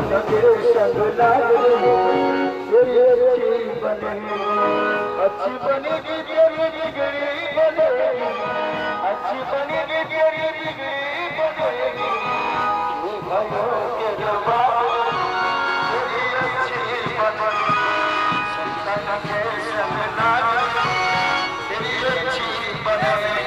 बन के संग लाग तेरी अच्छी बनेगी, अच्छी बनेगी तेरी बिगड़ी बनेगी, अच्छी बनेगी तेरी बिगड़ी बनेगी। तू भाइयों के दरबार तेरी अच्छी बनेगी, संतान के संग लाग तेरी अच्छी बनेगी।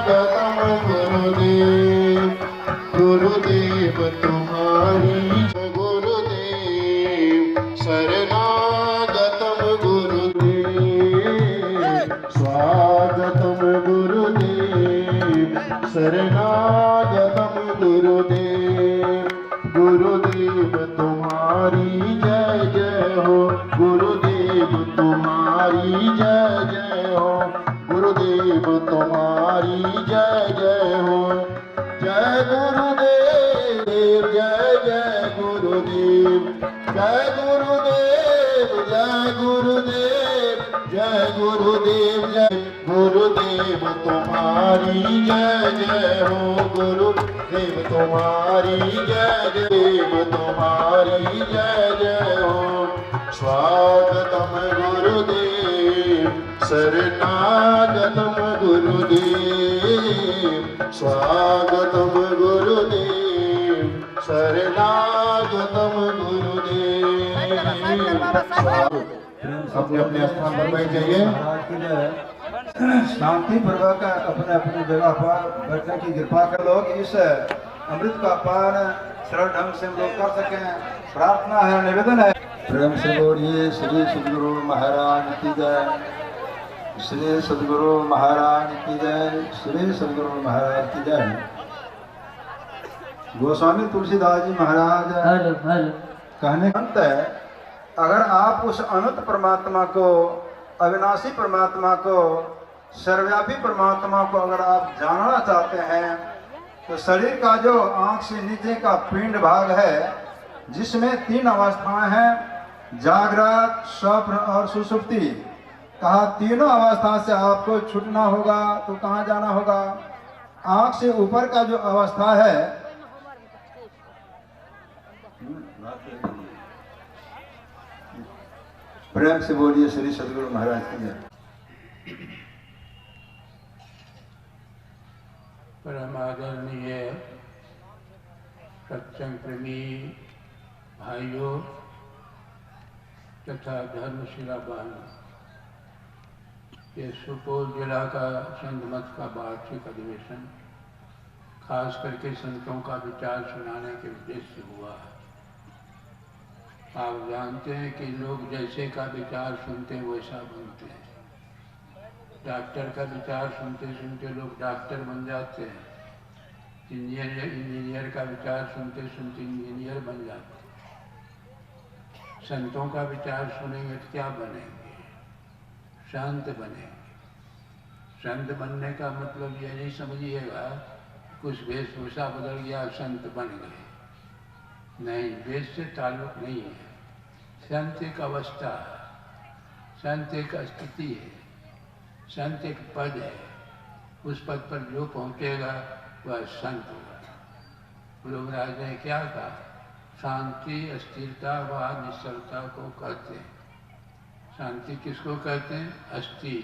शरणागतम गुरुदेव, गुरुदेव तुम्हारी गुरुदेव, शरणागतम गुरुदेव, स्वागतम गुरुदेव, शरणागतम गुरुदेव, गुरुदेव तुम्हारी जय जय हो, गुरुदेव तुम्हारी जय जय हो, गुरुदेव तुम्हारी जय जय हो। जय गुरुदेव जय जय गुरुदेव, जय गुरुदेव जय गुरुदेव, जय गुरुदेव जय गुरुदेव तुम्हारी जय जय हो, गुरुदेव तुम्हारी जय देव तुम्हारी जय जय हो। स्वागतम गुरुदेव, शरणागतम गुरुदेव, स्वागतम गुरुदेव, शरणागतम गुरुदेव। अपने अपने स्थान पर बैठ जाइए। शांति पूर्वक अपने अपनी जगह पर बैठने की कृपा कर। लोग इस अमृत का पान सरल ढंग से हम लोग कर सकें, प्रार्थना है, निवेदन है। प्रेम से बोलिए श्री सद्गुरु महाराज की जय, श्री सद्गुरु महाराज की जय, श्री सद्गुरु महाराज की जय। गोस्वामी तुलसीदास जी महाराज कहने अंत है, अगर आप उस अनंत परमात्मा को, अविनाशी परमात्मा को, सर्वव्यापी परमात्मा को अगर आप जानना चाहते हैं तो शरीर का जो आंख से नीचे का पिंड भाग है, जिसमें 3 अवस्थाएं हैं, जागृत, स्वप्न और सुषुप्ति, कहा तीनों अवस्था से आपको छूटना होगा तो कहाँ जाना होगा? आंख से ऊपर का जो अवस्था है, प्रेम से बोलिए श्री सद्गुरु महाराज की जय। परम आदरणीय सत्संग प्रेमी भाइयों तथा धर्मशिला बहनों, ये सुपौल जिला का संत मत का वार्षिक अधिवेशन खास करके संतों का विचार सुनाने के उद्देश्य से हुआ है। आप जानते हैं कि लोग जैसे का विचार सुनते हैं वैसा बनते हैं। डॉक्टर का विचार सुनते सुनते लोग डॉक्टर बन जाते हैं, इंजीनियर का विचार सुनते सुनते इंजीनियर बन जाते हैं। संतों का विचार सुनेंगे तो क्या बनेंगे? संत बनेंगे। संत बनने का मतलब ये नहीं समझिएगा कुछ वेशभूषा बदल गया संत बन गए, नहीं, वेश से ताल्लुक नहीं है। संत एक अवस्था है, संत एक स्थिति है, संत एक पद है। उस पद पर जो पहुंचेगा वह संत होगा। गुरुमहाराज ने क्या कहा? शांति, स्थिरता व निश्चलता को कहते हैं। शांति किसको कहते हैं? अस्थिर,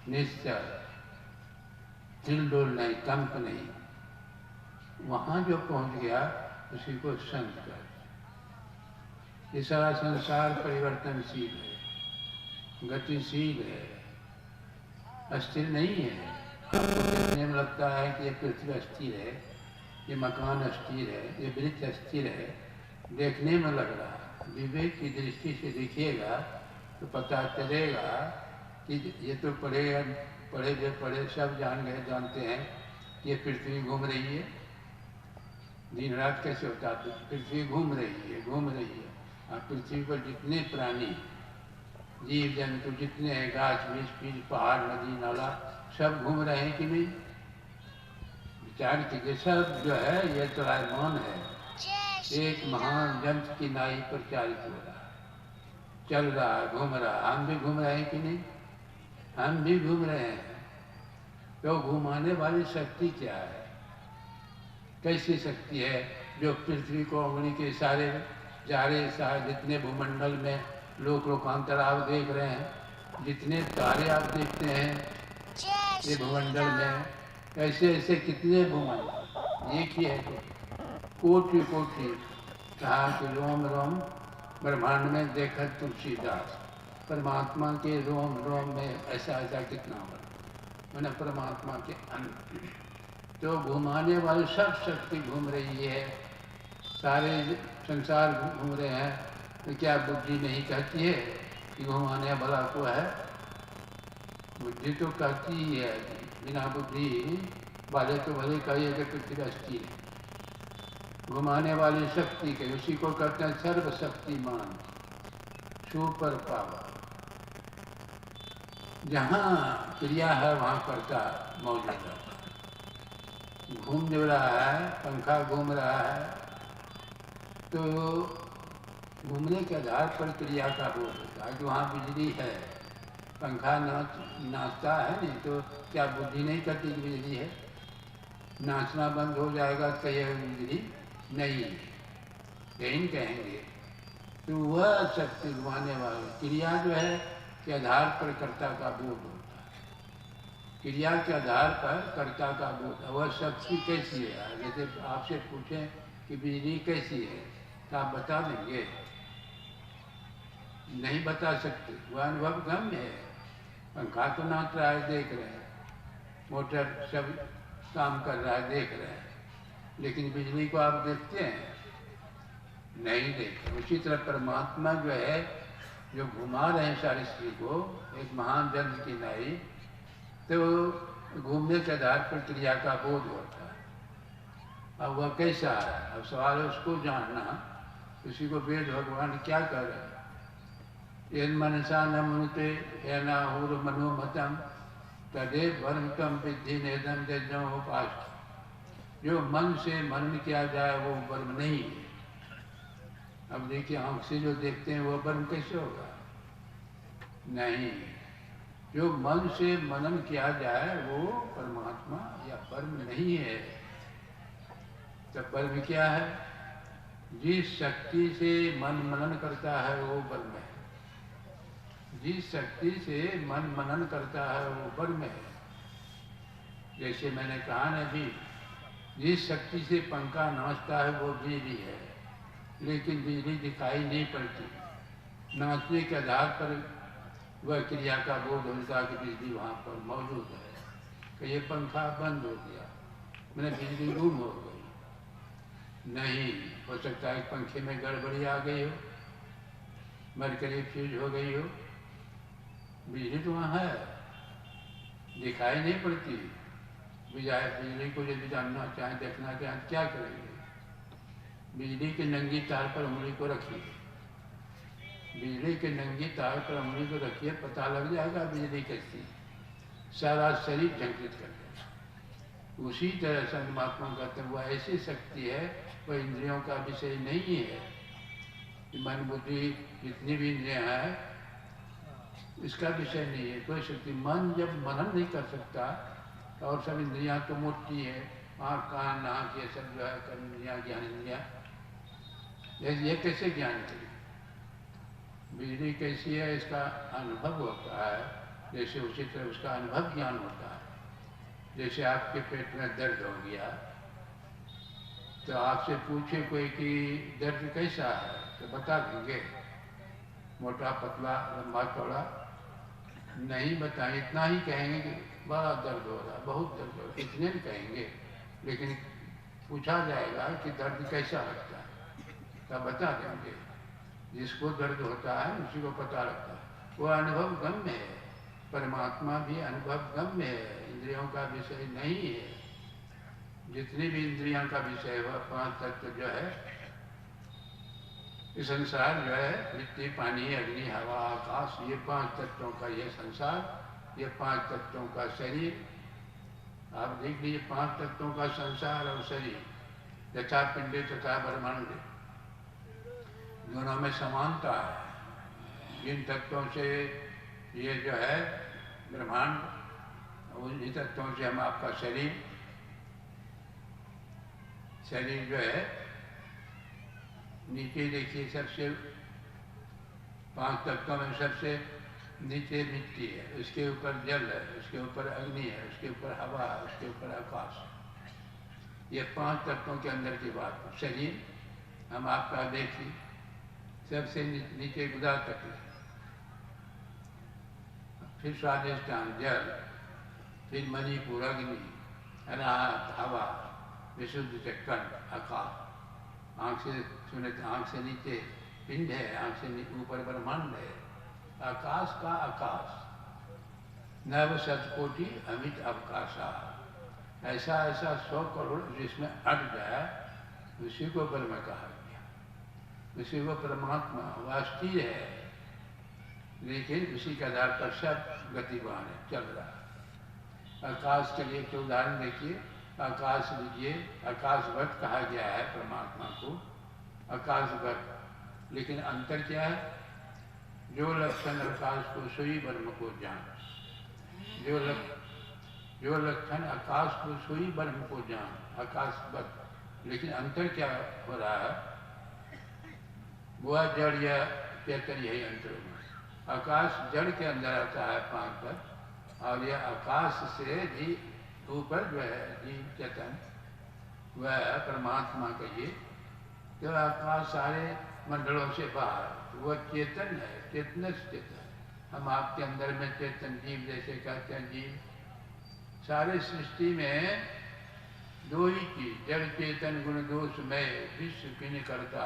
निश्चल, हिलडोल नहीं, कंप नहीं। वहाँ जो पहुँच गया उसी को संत कहते हैं। ये सारा संसार परिवर्तनशील है, गतिशील है, अस्थिर नहीं है। आपको देखने में लगता है कि ये पृथ्वी स्थिर है, ये मकान स्थिर है, ये वृक्ष स्थिर है, देखने में लग रहा है। विवेक की दृष्टि से देखिएगा तो पता चलेगा कि ये तो पढ़े सब जानते हैं ये पृथ्वी घूम रही है। दिन रात कैसे होता है? पृथ्वी घूम रही है। और पृथ्वी पर जितने प्राणी, जीव जंतु जितने हैं, गाछ बीज पहाड़, नदी नाला, सब घूम रहे हैं कि नहीं? विचार कीजिए। सब जो है ये चलायमान है, एक महान यंत्र की नाई पर चालित हो रहा है, चल रहा है, घूम रहा है। हम भी घूम रहे हैं कि नहीं? हम भी घूम रहे हैं। तो घुमाने वाली शक्ति क्या है? कैसी शक्ति है जो पृथ्वी को उंगली के इशारे जितने भूमंडल में लोकांतराव देख रहे हैं, जितने तारे आप देखते हैं ये भूमंडल में, ऐसे कितने भूमंडल एक ही है तो कोटि कहा कि रोम रोम ब्रह्मांड में देखा तुलसीदास। परमात्मा के रोम में ऐसा कितना हो, मैंने परमात्मा के अंत। तो घुमाने वाली सब शक्ति घूम रही है, सारे संसार घूम रहे हैं। तो क्या बुद्धि नहीं कहती है कि घुमाने वाला को है? बुद्धि तो कहती ही है। बिना बुद्धि वाले तो भले कहिए कि पृथ्वी स्थिर है। घुमाने वाली शक्ति के उसी को कहते हैं सर्वशक्तिमान, सुपर पावर। जहाँ क्रिया है वहाँ कर्ता मौजूद है। घूम जो रहा है, पंखा घूम रहा है, तो घूमने के आधार पर क्रिया का बोध होता है कि वहाँ बिजली है। पंखा नाचता है नहीं तो क्या बुद्धि नहीं करती कि बिजली है? नाचना बंद हो जाएगा तो ये बिजली नहीं है, यही कहेंगे। तो वह शक्ति घुमाने वाली क्रिया जो है के आधार पर कर्ता का बोध होता है। क्रिया के आधार पर कर्ता का बोध। वह शक्ति कैसी है? जैसे आपसे पूछें कि बिजली कैसी है तो आप बता देंगे? नहीं बता सकते, वह अनुभव गम्य है। पंखा तो नाच रहा है, देख रहे हैं, मोटर सब काम कर रहा है, देख रहे हैं, लेकिन बिजली को आप देखते हैं? नहीं देखते। उसी तरह परमात्मा जो है, जो घुमा रहे हैं सारी सृष्टि को एक महान जंत्र की नाई, तो घूमने के आधार पर क्रिया का बोध होता है। अब वह कैसा है, अब सवाल है उसको जानना। उसी को वेद भगवान क्या कर रहे हैं? येन मनसा न मनुते येनाहुर मनोमतम तदे वर्मतम विद्धि नेदम तेजोपास। जो मन से मनन किया जाए वो ब्रह्म नहीं है। अब देखिए, आंख से जो देखते हैं वो ब्रह्म कैसे होगा? नहीं। जो मन से मनन किया जाए वो परमात्मा या ब्रह्म नहीं है। तब ब्रह्म क्या है? जिस शक्ति से मन मनन करता है वो ब्रह्म है। जिस शक्ति से मन मनन करता है वो ब्रह्म है। जैसे मैंने कहा ना भी, जिस शक्ति से पंखा नाचता है वो बिजली है, लेकिन बिजली दिखाई नहीं पड़ती। नाचने के आधार पर वह क्रिया का बोध होता है कि बिजली वहाँ पर मौजूद है। कि ये पंखा बंद हो गया, मैंने बिजली गुम हो गई। नहीं हो सकता है पंखे में गड़बड़ी आ गई हो, मरकरी फ्यूज हो गई हो। बिजली तो वहाँ है, दिखाई नहीं पड़ती। बिजली को यदि जानना चाहें, देखना चाहें, क्या करेंगे? बिजली के नंगी तार पर उंगली को रखिए। बिजली के नंगी तार पर उंगली को रखिए, पता लग जाएगा बिजली कैसी। सारा शरीर झंकृत कर देगा। उसी तरह से महात्मा कहते हैं, वह ऐसी शक्ति है, वह इंद्रियों का विषय नहीं है। मन बुद्धि जितनी भी इंद्रियां हैं इसका विषय नहीं है कोई शक्ति। मन जब मनन नहीं कर सकता, और सब इंद्रियां तो मोटी है, आँख कान नाक ये सब जो है कर्म इंद्रियां ज्ञान इंद्रियां, ये कैसे ज्ञान करें? बिजली कैसी है इसका अनुभव होता है, जैसे उसी तरह उसका अनुभव ज्ञान होता है। जैसे आपके पेट में दर्द हो गया तो आपसे पूछे कोई कि दर्द कैसा है, तो बता देंगे? मोटा पतला लंबा चौड़ा नहीं बताएं, इतना ही कहेंगे कि बड़ा दर्द हो रहा, बहुत दर्द हो रहा, इतने भी कहेंगे। लेकिन पूछा जाएगा कि दर्द कैसा लगता है, तब बता देंगे। जिसको दर्द होता है उसी को पता लगता है। वो अनुभव गम्य है। परमात्मा भी अनुभव गम्य है, इंद्रियों का विषय नहीं है। जितनी भी इंद्रियों का विषय हुआ, पांच तत्व जो है ये संसार जो है, मिट्टी पानी अग्नि हवा आकाश, ये पांच तत्वों का ये संसार, ये पांच तत्वों का शरीर। आप देख लीजिए, पांच तत्वों का संसार और शरीर, यथा पिंड तथा ब्रह्मांड, दोनों में समानता है। इन तत्वों से ये जो है ब्रह्मांड, उन्हीं तत्वों से हम आपका शरीर जो है, नीचे देखिए सबसे पांच तत्वों में सबसे नीचे मिट्टी है, उसके ऊपर जल है, उसके ऊपर अग्नि है, उसके ऊपर हवा है, उसके ऊपर आकाश। ये पांच तत्वों के अंदर की बात। शरीर हम आपका देखिए, सबसे नीचे गुदा तक है, फिर स्वादिष्टान जल, फिर मणिपुर अग्नि, अनाहत हवा, विशुद्ध चक्कर आकाश। आँख से सुने तो आँख से नीचे पिंड है, आँख से ऊपर ब्रह्मांड है। आकाश का आकाश, नव शतकोटि अमित अवकाशा। ऐसा 100 करोड़ जिसमें अट जाए, उसी को ब्रह्म कहा गया, उसी को परमात्मा। वह स्थिर है, लेकिन उसी के आधार पर सब गतिवान है, चल रहा है। आकाश के लिए एक उदाहरण देखिए, आकाश लीजिए, आकाशवत कहा गया है परमात्मा को, आकाशवत। लेकिन अंतर क्या है? जो लक्षण आकाश को सोई ब्रह्म को जान, जो लक्षण आकाश को सोई ब्रह्म को जान, आकाशवत। लेकिन अंतर क्या हो रहा है? वह जड़ या चेतन, यही अंतर हुआ। आकाश जड़ के अंदर आता है पांच पर, और यह आकाश से भी ऊपर जो है जीव चेतन, वह परमात्मा कहिए, तो आकाश सारे मंडलों से बाहर, वह चेतन है, चेतनस चेतन। हम आपके अंदर में चेतन जीव जैसे कहते हैं, जीव सारे सृष्टि में दो ही चीज, जड़ चेतन गुण दोष में विश्व किन करता,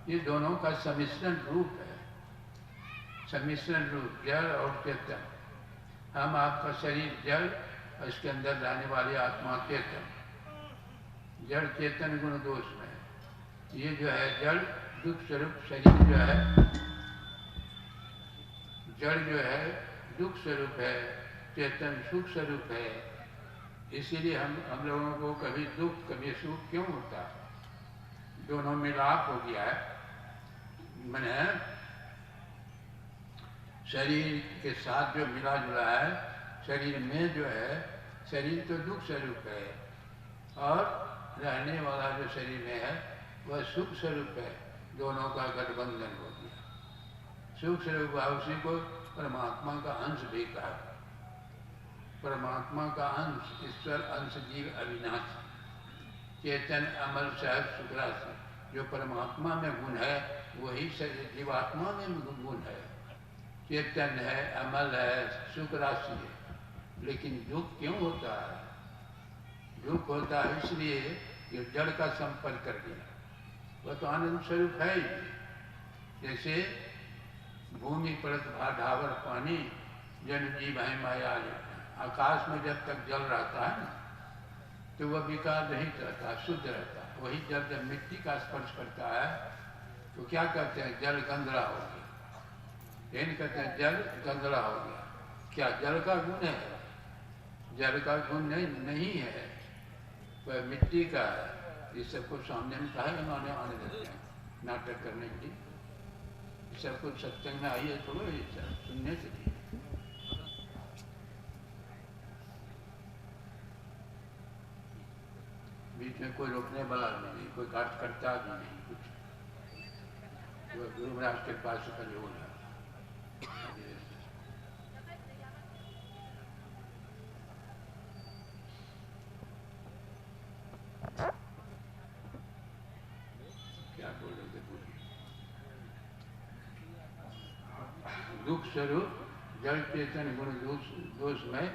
ये दोनों का सम्मिश्रण रूप है। सम्मिश्रण रूप जड़ और चेतन। हम आपका शरीर जड़, इसके अंदर रहने वाली आत्मा चेतन। जड़ चेतन गुण दोष में, ये जो है जड़ दुख स्वरूप शरीर जो है, जड़ जो है दुख स्वरूप है, चेतन सुख स्वरूप है। इसीलिए हम लोगों को कभी दुख कभी सुख क्यों होता है? दोनों मिलाप हो गया है। मैंने शरीर के साथ जो मिला जुला है, शरीर में जो है, शरीर तो दुख स्वरूप है और रहने वाला जो शरीर में है वह सुख स्वरूप है। दोनों का गठबंधन हो गया। सुख स्वरूप उसी को परमात्मा का अंश भी कहा। परमात्मा का अंश, ईश्वर अंश जीव अविनाशी, चेतन अमल सहज सुखराशि। जो परमात्मा में गुण है वही जीवात्मा में गुण है। चेतन है, अमल है, सुख राशि है। लेकिन दुख क्यों होता है? दुख होता है इसलिए कि जड़ का संपर्क कर दिया। वह तो आनंद स्वरूप है ही। जैसे भूमि परत ढावर पानी, जन जीव है माया। आकाश में जब तक जल रहता है ना, तो वह विकार रहित रहता है, शुद्ध रहता है। वही जब जब मिट्टी का स्पर्श करता है तो क्या कहते हैं? जल गंदला हो गया। यही कहते हैं जल गंदला हो गया। क्या जल का गुण है? जल का गुण नहीं है, वह मिट्टी का है। इस सबको सामने में कहा उन्होंने आने देते हैं नाटक करने के लिए। सब कुछ सत्संग में आइए, थोड़ा ये सब सुनने के लिए। बीच में कोई रोकने वाला भी नहीं, कोई काट करता भी नहीं कुछ। वो गुरु महाराज के पास कल हो रहा। क्या बोल रहे थे? बोलिए। दुख स्वरूप जल चेतन गुण दोष में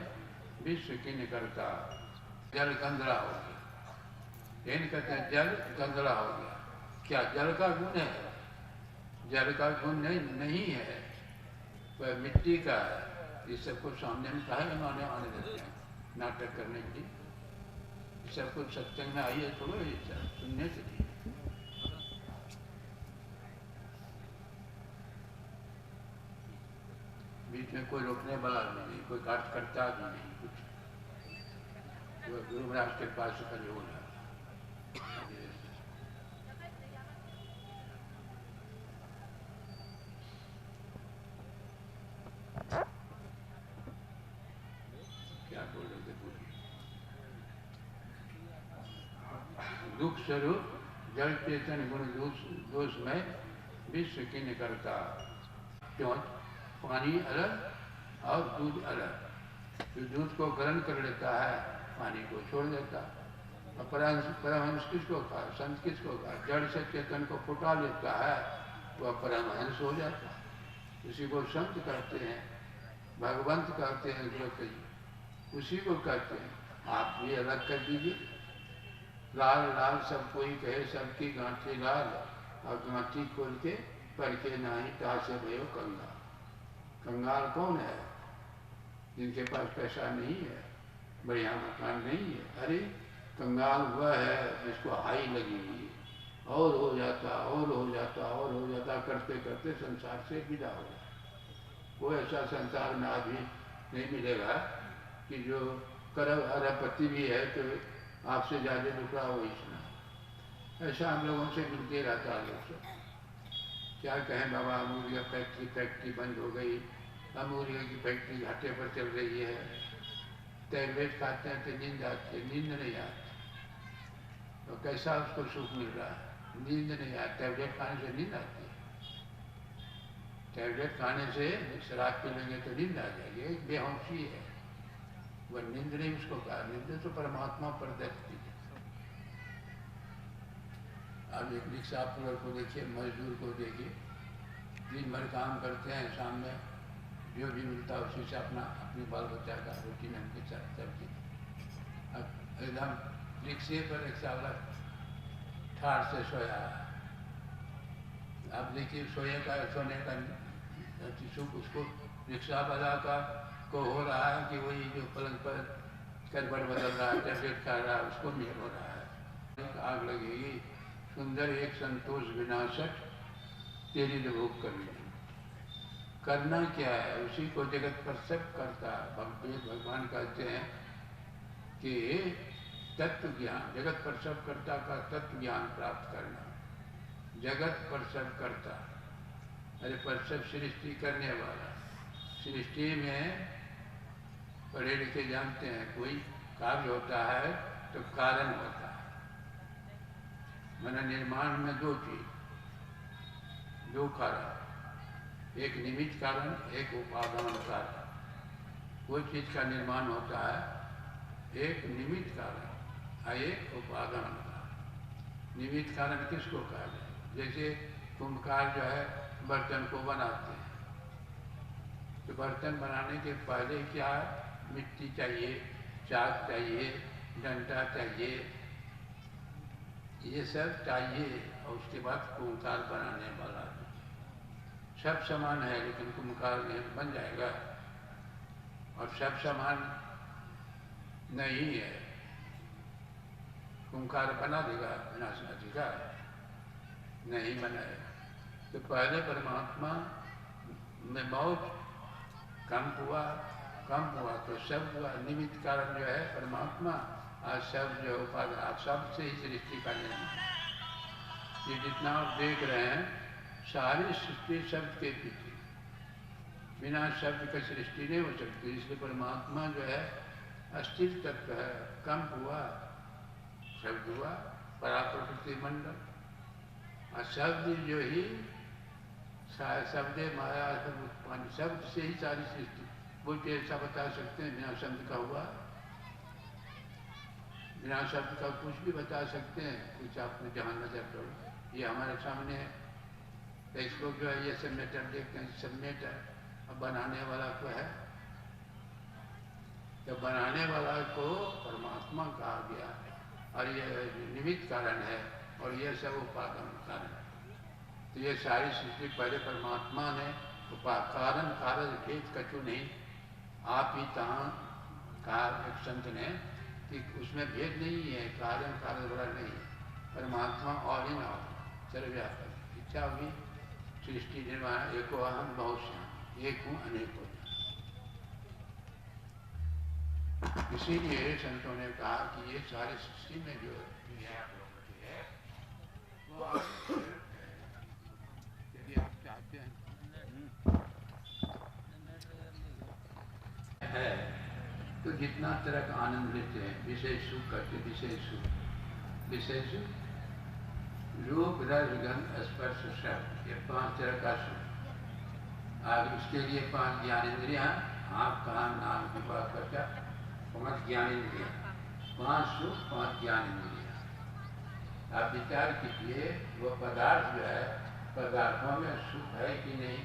विश्व की निकलता। जल गंदला हो गया। यही कहते हैं जल गंदला हो गया। क्या जल का गुण है? जल का गुण नहीं है, वह मिट्टी का है। इस सबको सामने में कहा उन्होंने आने देते हैं नाटक करने के लिए। सब कुछ सत्संग में आइए, थोड़ा ये सब सुनने के लिए। बीच में कोई रोकने वाला भी नहीं, कोई काट करता भी नहीं कुछ। वो गुरु महाराज के पास कल हो रहा। क्या बोल रहे थे? बोलिए। दुख स्वरूप जल चेतन गुण दोष में विश्व की निकलता। क्यों? पानी अलग और दूध अलग। जो दूध को ग्रहण कर लेता है, पानी को छोड़ देता। और परमहंस किसको कहा? संत किसको कहा? जड़ से चेतन को फुटा लेता है, वह परमहंस हो जाता है। उसी को संत कहते हैं, भगवंत कहते हैं। जो कही उसी को कहते हैं। आप भी अलग कर दीजिए। लाल लाल सब कोई कहे, सबकी गांठी लाल, और गांठी खोल के पढ़ के नाही तासे भयो कंगाल। कंगाल कौन है? जिनके पास पैसा नहीं है, बढ़िया मकान नहीं है। अरे कंगाल वह है जिसको हाई लगी हुई है, और हो जाता और हो जाता और हो जाता, करते करते संसार से विदा हो जाता। कोई ऐसा संसार में आदमी नहीं मिलेगा कि जो अरबपति भी है तो आपसे ज़्यादा रुपया हो इसमें। ऐसा हम लोगों से मिलते रहता है। लोग से क्या कहें बाबा, अमूल्य फैक्ट्री बंद हो गई, अमूल्य की फैक्ट्री घाटे पर चल रही है। टैबलेट खाते हैं तो नींद आती है, नींद नहीं आती। तो कैसा उसको सुख मिल रहा है? नींद नहीं आती। टैबलेट खाने से नींद आती है। टैबलेट खाने से शराब पी लेंगे तो नींद आ जाएगी, एक बेहोशी है। वह नींद नहीं उसको कहा। नींद तो परमात्मा पर देखती है। अब एक रिक्शा पुलर को देखिए, मजदूर को देखिए, दिन भर काम करते हैं, शाम में जो भी मिलता है उसी से अपनी बाल बच्चा का रोटी नमक के साथ सब्जी। अब एकदम रिक्शे पर रिक्शा वाला ठाठ से सोया। अब देखिए सोने का सुख उसको रिक्शा वाला का को हो रहा है कि वही जो पलंग पर करवट बदल रहा है, टैबलेट खा रहा है, उसको नहीं हो रहा है। आग लगेगी सुंदर एक संतोष विनाशक तेरी भोग करनी। करना क्या है, उसी को जगत पर सब करता है। भगवान कहते हैं कि तत्व ज्ञान, जगत पर सब करता का तत्व ज्ञान प्राप्त करना। जगत पर सब करता, अरे पर सब सृष्टि करने वाला। सृष्टि में पढ़े लिखे जानते हैं, कोई कार्य होता है तो कारण होता है। माना निर्माण में दो चीज, दो कारण, एक निमित्त कारण, एक उपादान कारण। कोई चीज का निर्माण होता है, एक निमित्त कारण और एक उपादान कारण। निमित्त कारण किसको कहा जाए? जैसे कुम्भकार जो है बर्तन को बनाते हैं, तो बर्तन बनाने के पहले क्या है? मिट्टी चाहिए, चाक चाहिए, डंडा चाहिए, ये सब चाहिए, और उसके बाद कुम्भकार बनाने वाला। सब समान है लेकिन कुम्भकार में बन जाएगा, और सब समान नहीं है। कुम्भकार बना देगा बिना समझी का? नहीं बनाएगा। तो पहले परमात्मा में बहुत कम हुआ तो सब हुआ। निमित्त कारण जो है परमात्मा, आज सब जो उपादान, सब से ही सृष्टि का निर्माण। ये जितना आप देख रहे हैं सारी सृष्टि शब्द के पीछे, बिना शब्द का सृष्टि नहीं हो सकती। इसलिए परमात्मा जो है अस्थिर तत्व है, कम हुआ शब्द हुआ, पराप्रकृति मंडल। और शब्द जो ही शब्द माया सब उत्पन्न, शब्द से ही सारी सृष्टि। वो ऐसा बता सकते हैं बिना शब्द का हुआ? बिना शब्द का कुछ भी बता सकते हैं, कुछ आपने जहाँ नजर करो। ये हमारे सामने है, फेसबुक जो है ये सब मैटर देखते हैं, सब मैटर। अब बनाने वाला को है, तो बनाने वाला को परमात्मा कहा गया है, और ये निमित्त कारण है, और ये सब उपादान कारण है। तो ये सारी सृष्टि पहले परमात्मा ने कारण कारण भेद कछु नहीं, आप ही तहाँ कहा एक संत ने कि उसमें भेद नहीं है, कारण कारण बड़ा नहीं है। परमात्मा और ही ना हो, सर्वव्यापक। इच्छा हुई सृष्टि निर्माण, एको अहम बहुत एक हूँ अनेक हो। इसीलिए संतों ने कहा कि ये सारी सृष्टि में जो है आप लोगों की है वो यदि आप चाहते हैं है तो जितना तरह का आनंद लेते हैं, विषय सुख करते, विषय सुख, विषय सुख रूप रस गंध स्पर्श शब्द, ये 5 तरह का सुख। आज उसके लिए 5 ज्ञानेंद्रियां, आँख कान नाक जीवा त्वचा, 5 ज्ञानेंद्रियां, 5 सुख 5 ज्ञानेंद्रियां। आप विचार कीजिए वो पदार्थ जो है, पदार्थों में सुख है कि नहीं?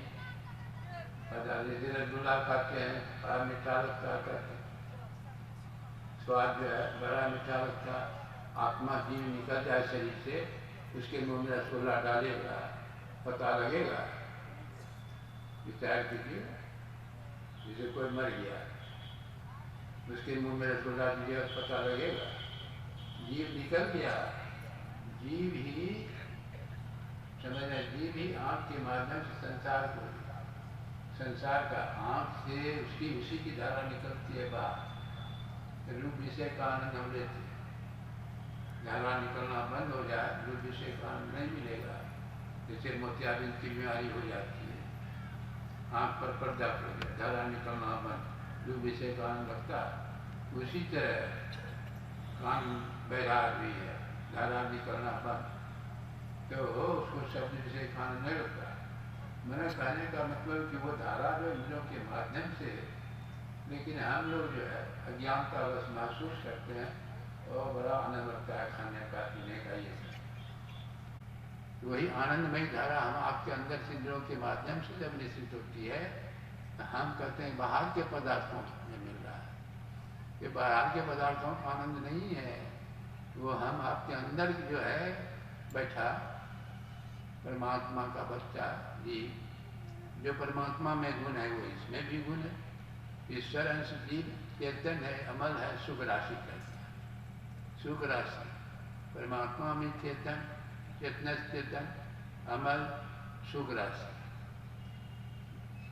पदार्थ जैसे रसगुल्ला खाते हैं, बड़ा मीठा लगता है, स्वाद जो है बड़ा मीठा लगता। आत्मा जीव निकल जाए शरीर से, उसके मुंह में रसगुल्ला डालेगा, पता लगेगा? विचार कीजिए, जैसे कोई मर गया, उसके मुंह में रसगुल्ला दीजिएगा, पता लगेगा? जीव निकल गया, जीव ही समझना, जीव ही आँख के माध्यम से संसार को, संसार का आँख से उसकी उसी की धारा निकलती है बाहर। रूप विषय का आनंद हम लेते हैं, धारा निकलना बंद हो जाए, रूप विषय का आनंद नहीं मिलेगा। जैसे मोतियाबिंद की बीमारी हो जाती है, आँख पर पर्दा पड़ गया, धारा निकलना बंद, रूप विषय का आनंद लगता है। उसी तरह कान बहरा भी है, धारा निकलना बंद, तो उसको शब्द विषय का आनंद नहीं लगता। मेरा कहने का मतलब कि वो धारा जो इंद्रियों के माध्यम से, लेकिन हम लोग जो है अज्ञानता बस महसूस करते हैं, और बड़ा आनंद लगता है खाने का, पीने का। ये तो वही आनंदमयी धारा हम आपके अंदर से इंद्रियों के माध्यम से जब निश्चित होती है, तो हम कहते हैं बाहर के पदार्थों में मिल रहा है। ये बाहर के पदार्थों का आनंद नहीं है, वो हम आपके अंदर जो है बैठा परमात्मा का बच्चा जीव, जो परमात्मा में गुण है वो इसमें भी गुण है। ईश्वर अंश जीव चेतन है, अमल है, सुख राशि कहता है। सुख राशि परमात्मा में चेतन, चेतन, अमल, सुख राशि।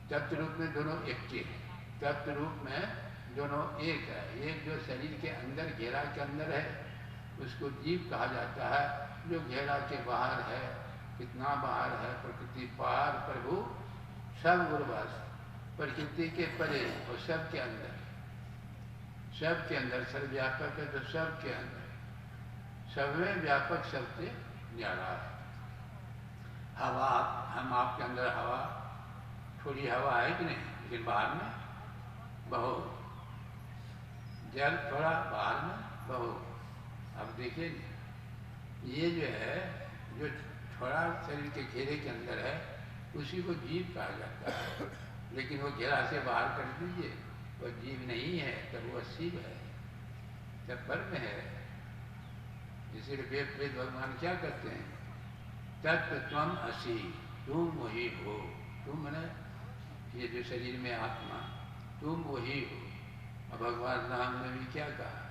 तत्व रूप में दोनों एक के हैं। तत्व रूप में दोनों एक है। एक जो शरीर के अंदर घेरा के अंदर है उसको जीव कहा जाता है, जो घेरा के बाहर है। कितना बाहर है? प्रकृति पार प्रभु सब गुरुवास, प्रकृति के परे और सब के अंदर, सब के अंदर सर्वव्यापक है तो सब के अंदर, सब में व्यापक सबसे न्यारा है। हवा, हम आपके अंदर हवा, थोड़ी हवा है कि नहीं, लेकिन बाहर में बहुत। जल थोड़ा, बाहर में बहुत। अब देखिए ये जो है, जो थोड़ा शरीर के घेरे के अंदर है उसी को जीव कहा जाता है। लेकिन वो घेरा से बाहर कर दीजिए, वो जीव नहीं है, तब वो शिव है, तब ब्रह्म है। इसीलिए वेद भगवान क्या कहते हैं? तत्व त्वम असि, तुम वही हो। तुम मैंने ये जो शरीर में आत्मा, तुम वही हो। और भगवान राम ने भी क्या कहा?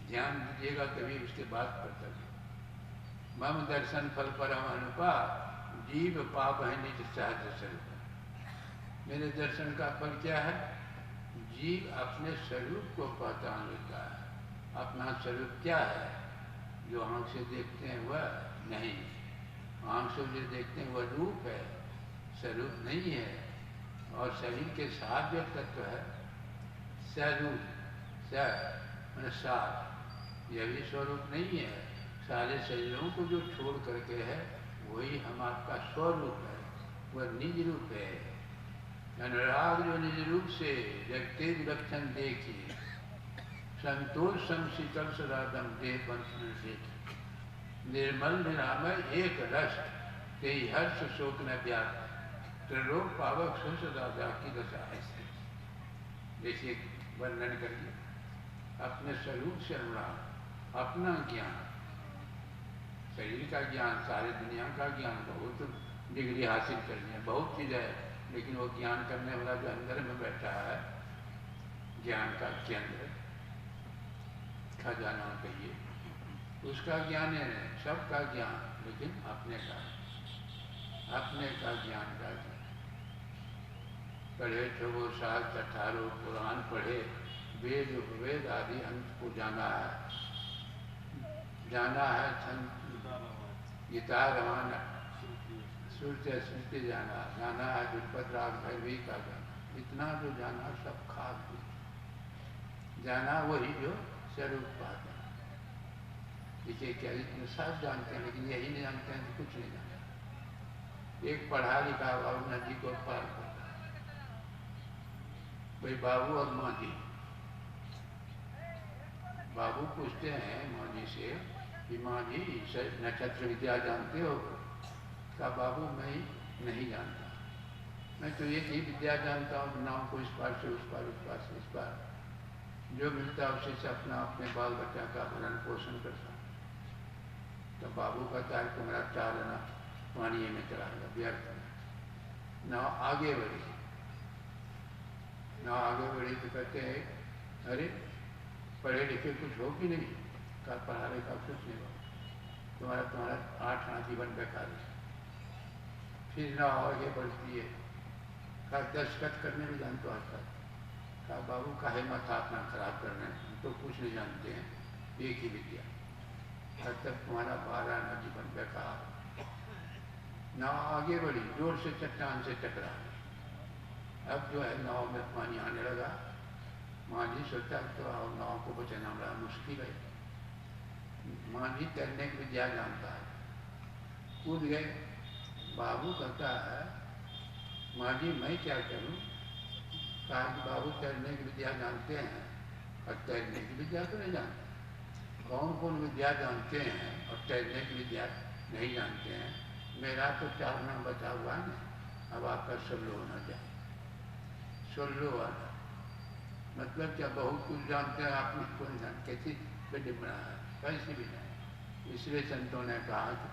ध्यान दीजिएगा तभी उसके बाद पढ़ता है। मम दर्शन फल परम अनुपा, जीव पाप है निज सहज स्वरूप। मेरे दर्शन का फल क्या है? जीव अपने स्वरूप को पहचान लेता है। अपना स्वरूप क्या है? जो आँख से देखते हैं वह नहीं, आँख से जो देखते हैं वह रूप है, स्वरूप नहीं है। और शरीर के साथ जो तत्व है स्वरूप, स साथ, यह भी स्वरूप नहीं है। सारे शरीरों को जो छोड़ करके है वही हम आपका स्वरूप है, वह निज रूप है। अनुराग जो निज रूप से जगते विलक्षण देखिए, संतोष शीतल सदादम देह बंधन से, निर्मल निरामय एक रस, तेई हर्ष शोक न व्याप्त, त्रिलोक पावक सुसदादा की दशा ऐसे। देखिए वर्णन करिए अपने स्वरूप से अनुराग, अपना ज्ञान, शरीर का ज्ञान, सारी दुनिया का ज्ञान, बहुत डिग्री हासिल करनी है, बहुत चीज़ है, लेकिन वो ज्ञान करने वाला जो अंदर में बैठा है, ज्ञान का केंद्र, खजाना कहिए, उसका ज्ञान है, सबका ज्ञान, लेकिन अपने का ज्ञान का ज्ञान। पढ़े तो वो साल 18 पुराण पढ़े, वेद उपवेद आदि अंत को जाना है गीता रवाना, सूर्य स्मृति जाना है दुष्पद राग भैरवी का जाना। इतना जो जाना सब खास जाना, वही जो स्वरूप पाता। देखिए क्या इतने सब जानते हैं, लेकिन यही नहीं जानते हैं तो कुछ नहीं जानते। एक पढ़ा लिखा बाबू नदी को पार करता है, भाई बाबू और माँ जी। बाबू पूछते हैं माँ जी से कि माँ जी नक्षत्र विद्या जानते हो? का बाबू मैं नहीं जानता, मैं तो एक ही विद्या जानता हूँ, नाम को इस पार से उस पार, उस पार से इस पार, जो मिलता है उसी से अपना अपने बाल बच्चा का भरण पोषण करता हूँ। तो बाबू कहता है तुम्हारा चालना पानी में चला गया, व्यर्थ है। ना आगे बढ़ी तो कहते हैं अरे पढ़े लिखे कुछ हो कि नहीं? का पढ़ा लिखा कुछ नहीं हो, तुम्हारा 8 आना जीवन बेकार है। फिर ना आगे बढ़ती है, का दस्तखत करने में जानते हो आता है। का बाबू का हिम्मत अपना खराब करना है, हम तो कुछ नहीं जानते हैं, एक ही विद्या, तब तुम्हारा 12 आना जीवन बेकार। ना आगे बढ़ी, जोर से चट्टान से टकरा, अब जो है नाव में पानी आने लगा। माँ जी सोचा तो नाव को बचाना बड़ा मुश्किल है। माँ जी तैरने की विद्या जानता है, कूद गए। बाबू कहता है माँ जी मैं क्या करूं? कहा कि बाबू तैरने की विद्या जानते हैं और तैरने की विद्या तो नहीं जानते। कौन कौन विद्या जानते हैं और तैरने की विद्या नहीं जानते हैं? मेरा तो 4 नाम बचा हुआ है, अब आपका 16 होना चाहिए। 16 वाला मतलब क्या? बहुत कुछ जानते हैं आप, मुझको नहीं जानते। कैसी विडम्बना है, कैसी भी नहीं। इसलिए संतों ने कहा कि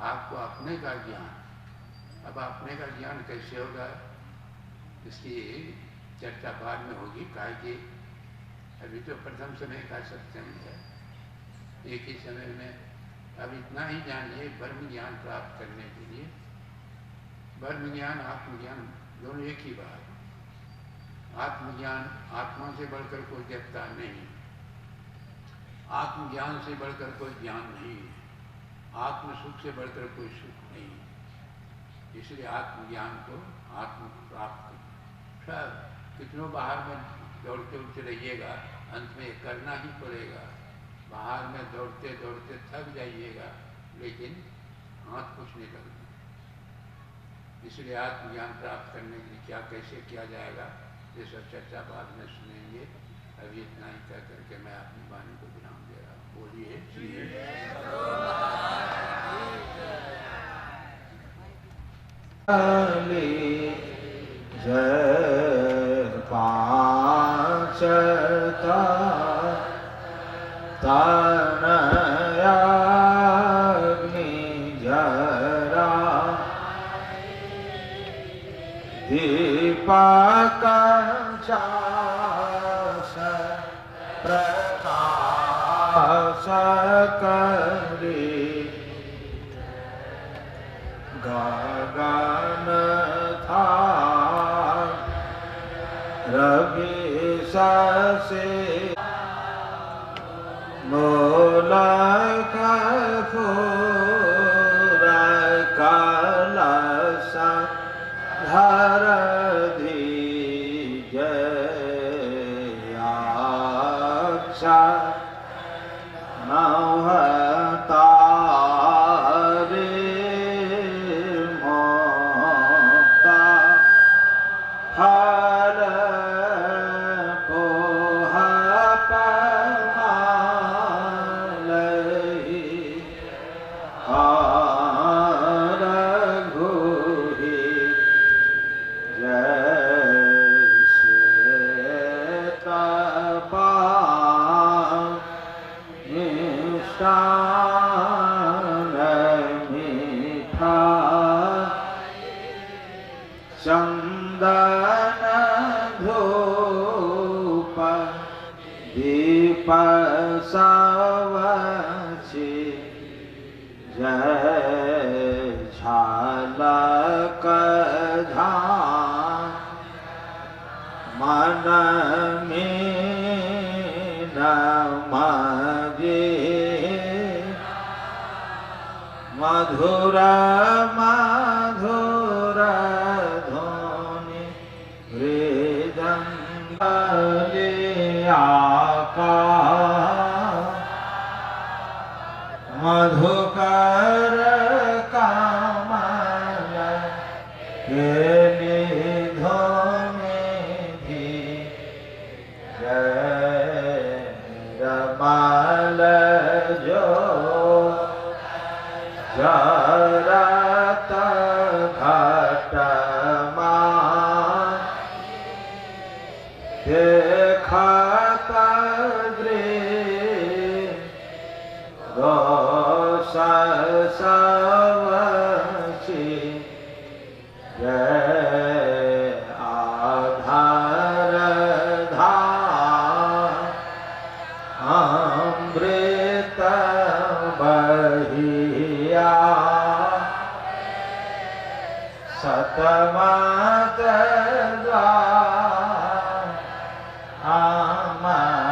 आपको अपने का ज्ञान, अब अपने का ज्ञान कैसे होगा इसकी चर्चा बाद में होगी। कहा कि अभी तो प्रथम समय का सत्संग है, एक ही समय में अब इतना ही जानिए ब्रह्म ज्ञान प्राप्त करने के लिए। ब्रह्म ज्ञान आत्मज्ञान दोनों एक ही बात। आत्मज्ञान आत्मा से बढ़कर कोई देवता नहीं, आत्मज्ञान से बढ़कर कोई ज्ञान नहीं, आत्म सुख से बढ़कर कोई सुख नहीं। इसलिए आत्मज्ञान को आत्म प्राप्त सब कितनों बाहर में दौड़ते उड़ते रहिएगा, अंत में करना ही पड़ेगा। बाहर में दौड़ते दौड़ते थक जाइएगा, लेकिन हाथ कुछ नहीं लगता। इसलिए आत्मज्ञान प्राप्त करने के लिए क्या कैसे किया जाएगा ये सब चर्चा बाद में सुनेंगे। अभी इतना ही कह करके मैं अपनी वाणी को विराम दे रहा हूँ। बोलिए जय पांचता तनयाग्नि जरा दीपक चास प्रकाश करी गगन था रवि से मोलक फूर कलश धर दीजयाक्षा नवता हर को पमालई हर घुहि जैसे तपा निशान मीठा चंदन धूप दीप सवची जय झालक धाम मन में नमगे मधुर मधुर ध्वनि आका मधुकर कामल के निधि जय रमल जो जरत घटमा देखत सवची जय आधार धाम अमृत बहिया सतमत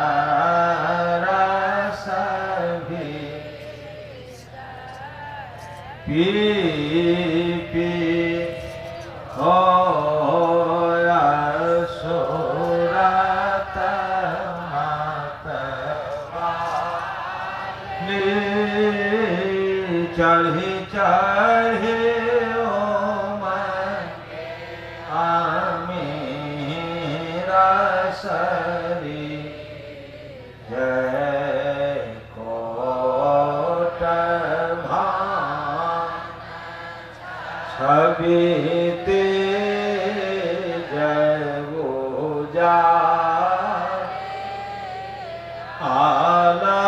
हमारा सभी पी पी हो सुरत मत चढ़ी चढ़ी सरी जय कोट छवि जय पूजा आला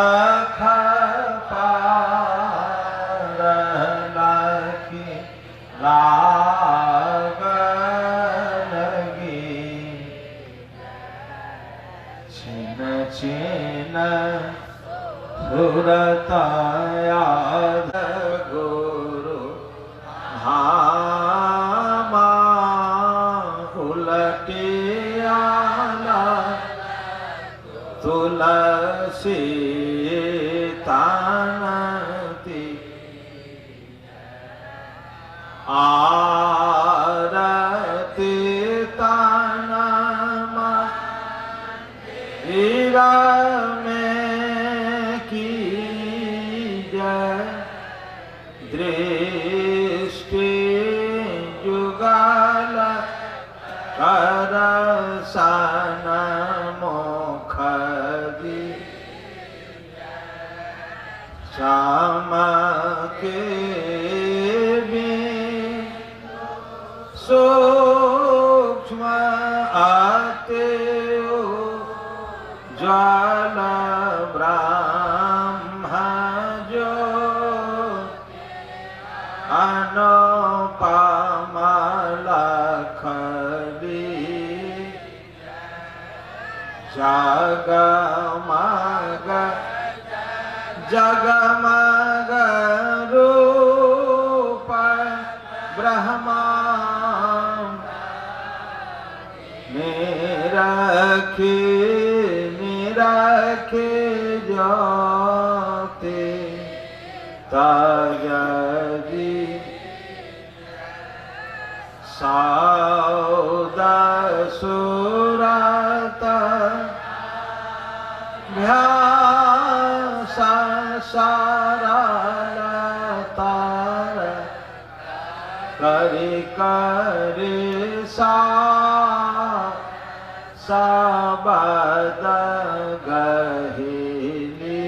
याद गुरु धामा उलटियाला तुलसी तानती आरती तानमा हीरा में की जय दृष्टि जुगाल करसन मुखदी श्याम के सूक्ष्म आते ज्वाल ब्रह्म जो अनुपम लखदी जगमग जगमग रूप ब्रह्मा निरखे निरखे जाते तजदी सौद सुरत भ्यास सरल तार करि करि सबद गहिली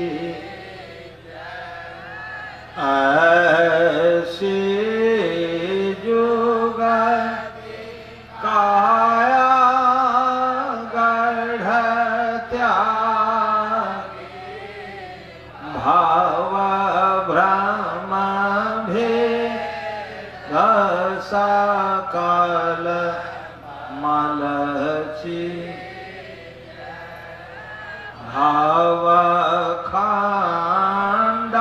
ऐसी जुग काया गढ़ त्याग भाव भ्रम भेद सकल मलची भाव खंडन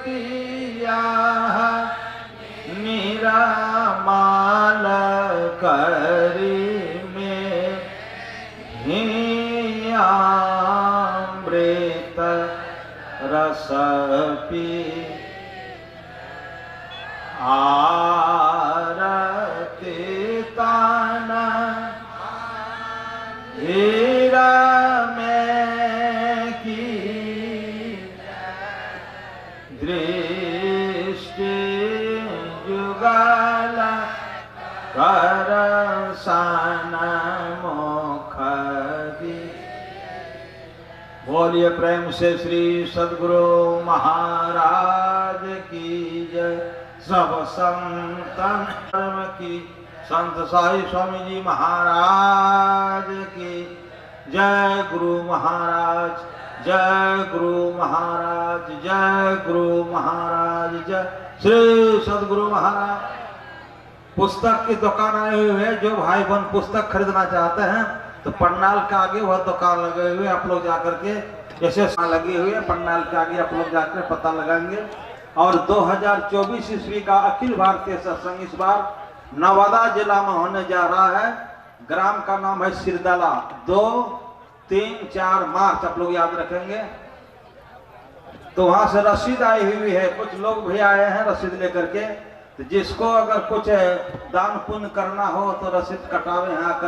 आरतिया निरमाल करी में अमृत रस पी आरती तान हीरा में की दृष्टि जुगाल करसन मुखदी। बोलिए प्रेम से श्री सद्गुरु महाराज की जय। सब संतन धर्म की संत साई स्वामी जी महाराज की जय। गुरु महाराज जय, गुरु महाराज जय, गुरु महाराज जय। श्री सद्गुरु महाराज। पुस्तक की दुकान आए हुए हैं, जो भाई बहन पुस्तक खरीदना चाहते हैं तो पंडाल के आगे वह दुकान लगे हुए, आप लोग जाकर के जैसे लगी हुई है पंडाल के आगे आप लोग जाकर पता लगाएंगे। और 2024 ईस्वी का अखिल भारतीय सत्संग इस बार नवादा जिला में होने जा रहा है। ग्राम का नाम है सिरदला। 2, 3, 4 मार्च आप लोग याद रखेंगे। तो वहां से रसीद आई हुई है, कुछ लोग भी आए हैं रसीद लेकर के। तो जिसको अगर कुछ दान पुण्य करना हो तो रसीद कटावे यहाँ।